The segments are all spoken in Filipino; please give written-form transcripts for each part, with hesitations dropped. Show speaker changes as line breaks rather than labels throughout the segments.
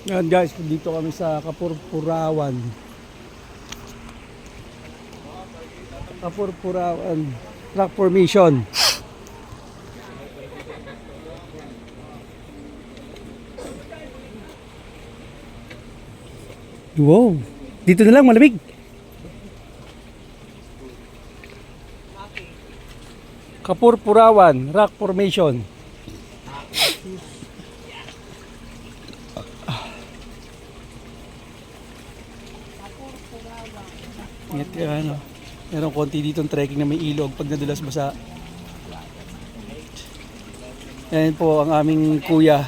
Yan guys, dito kami sa Kapurpurawan. Kapurpurawan Rock Formation. Wow, dito na lang malamig. Kapurpurawan Rock Formation. Ingat ka ano. Meron konti dito trekking na may ilog pag nadulas basa. Yan po ang aming kuya.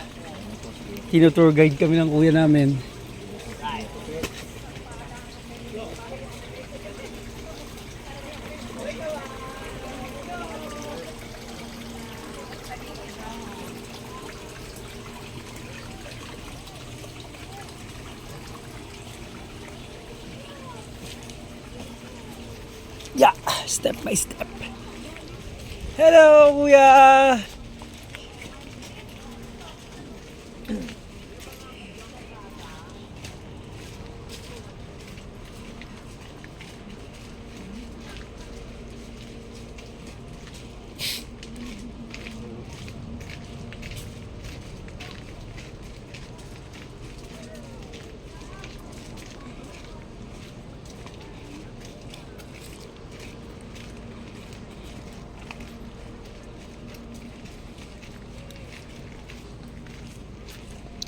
Tino-tour guide kami ng kuya namin. Yeah, step by step. Hello, kuya.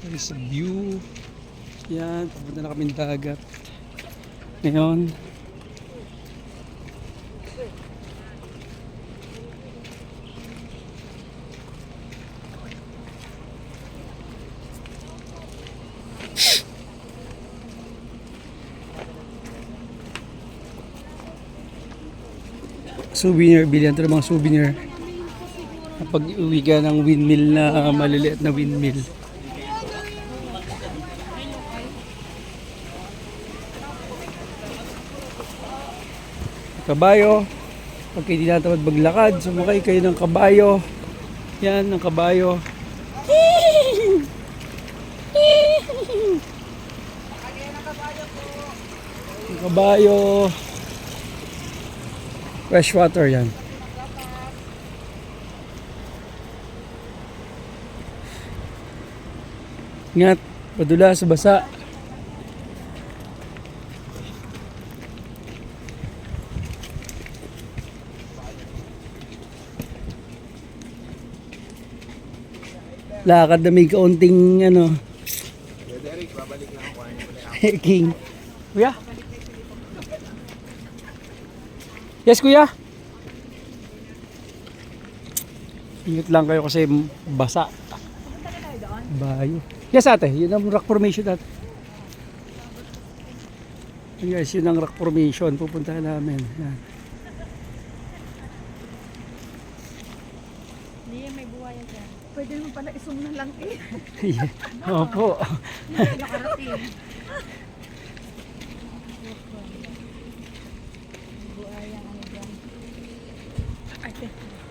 There's a view. Yan, pupunta na kami ng dagat. Ngayon. Souvenir, bilhan ito ng mga souvenir. Kapag uwi ka ng windmill na maliliit na windmill. Kabayo, pag kayo di natamad maglakad, sumakay kayo ng kabayo. Yan, ng kabayo. Ang kabayo. Fresh water yan. Ingat, padulas, basa. Lakad na may kaunting ano.
Derek, babalik lang ako.
King. Kuya? Yes, kuya? Ingat lang kayo kasi basa. Bayo. Yes, ate. Yun ang rock formation ate. Yes, yun ang rock formation. Pupuntahan namin. Yan.
Pwede mo pala isum na lang eh.
Opo.
Nakarating.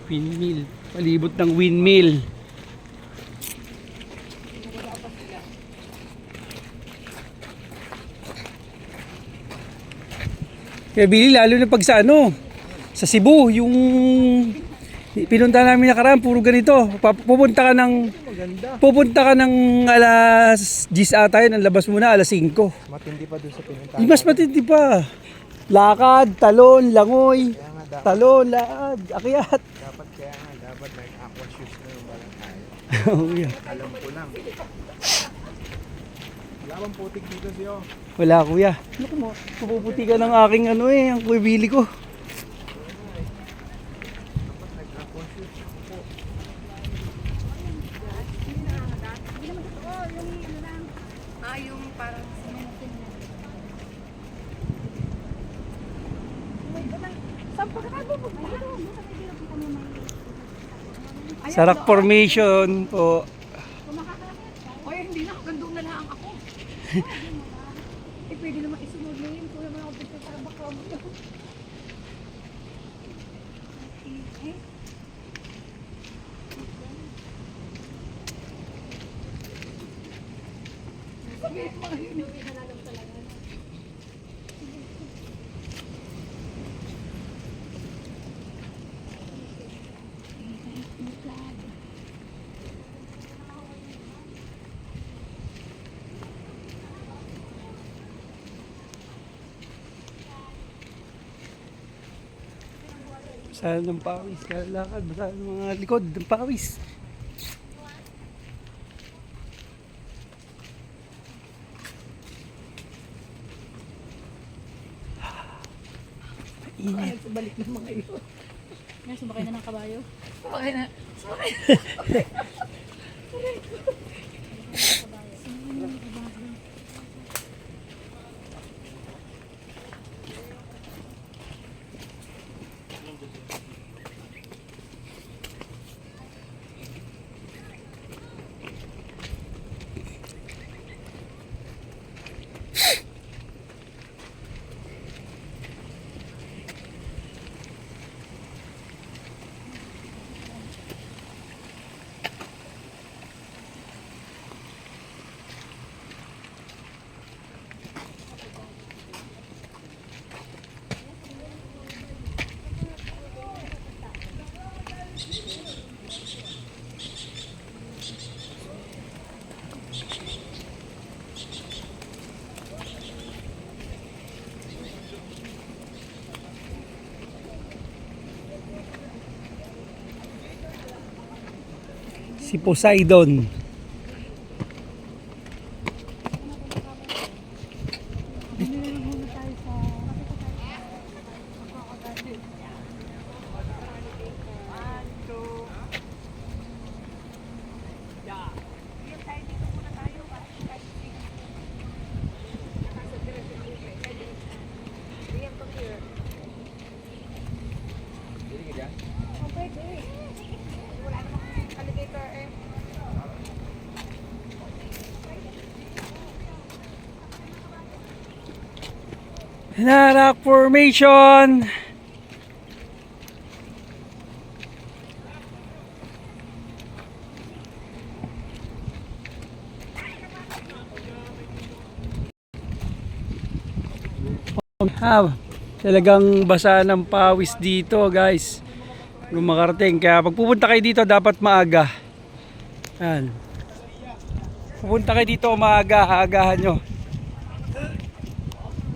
Windmill. Palibot ng windmill. Kaya Billy, lalo na pag sa ano, sa Cebu, yung pinunta namin nakaraan, puro ganito. Pupunta ka ng alas 10 ata yun, ang labas mo na alas 5.
Matindi pa doon sa pinuntahan.
Di mas matindi pa. Lakad, talon, langoy, talon, lakad, akyat.
Dapat may aqua shoes na yung balang tayo.
Oh, yeah.
Alam ko lang. Wala bang putik dito siyo?
Wala kuya. Naku mo, pupuputi ka ng aking ano eh, ang kuibili ko.
Dapat nag-aqua shoes po.
Yung parang simentin na. Saan pa ka po?
Sa rock formation po.
Oy, hindi na. Gandun na lang ako. Eh, pwede naman isunod na yun. Kuya, mga kapit sa bakaw mo.
Basa ng pawis, lalakad, basa ng mga likod ng pawis. Init.
Balik ng mga iyo.
Ngayon, sumakay na ng kabayo.
Sumakay na.
Si Poseidon. Rock formation. Talagang basa ng pawis dito, guys. Kung makarating, kaya pag pupunta kayo dito dapat maaga. Yan. Pupunta kayo dito maaga, haagahan nyo.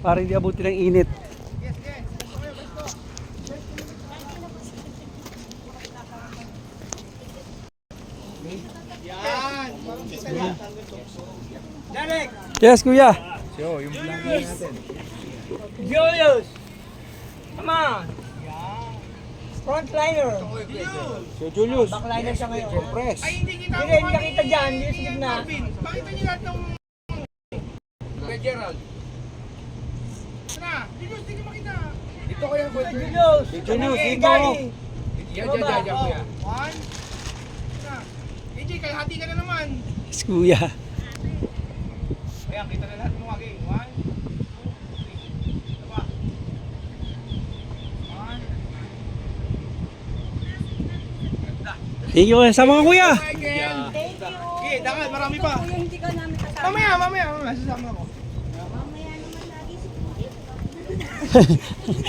Para hindi abutin ng init. Yes, kuya.
So, yung vlog natin.
Julius! Come on! Frontliner!
So, Julius.
Backliner siya ngayon.
Press.
Hindi nakita dyan, yung sa gitna.
Pakita niyo lahat ng... Gerald. Na, Julius, hindi niyo makita.
Dito ko yung pwede.
Julius!
Julius, dito.
Yan, kuya. One. Na. AJ, kalahati ka na naman.
Yes, kuya.
Ayan, kita na lahat mo aging. One. Two, three. Diba? One.
Thank you, sama ka kuya.
Again. Thank you. Okay, dangal, marami pa.
Kuya, hindi ka namin kasama.
Mamaya, sasama ko.
Mamaya naman lagi si Kuya.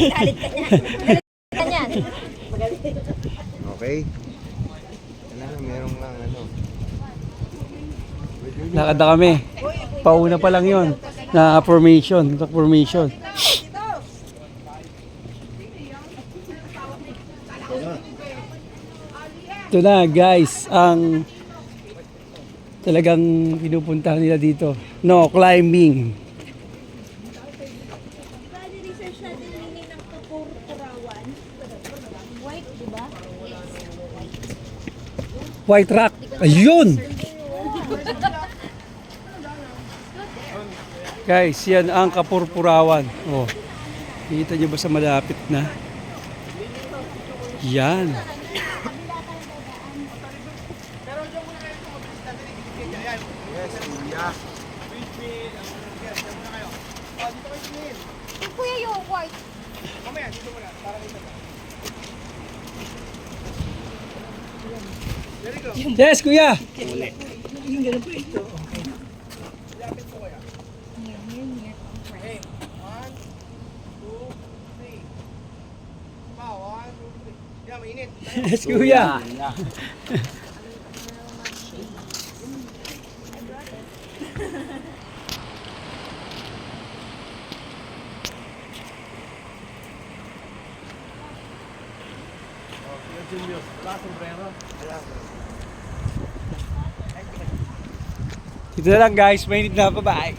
Galit ka niyan. Galit ka niyan.
Okay. Kailangan merong lang ano.
Lakad na kami. Pauna pa lang yon na formation, rock formation. Ito na guys, ang talagang pinupuntahan nila dito. No climbing.
Bali research natin meaning ng kapurpurawan. White, di ba?
White rock. Ayun! Guys, yan ang kapurpurawan. Oh. Kita nyo ba sa malapit na? Yan.
Yes, kuya.
Kuya, yung white.
Mamaya, dito muna. Para dito.
Yes, kuya.
Lapit po kaya. mainit.
Yes, kuya. Ito na lang guys, mainit na. Bye-bye.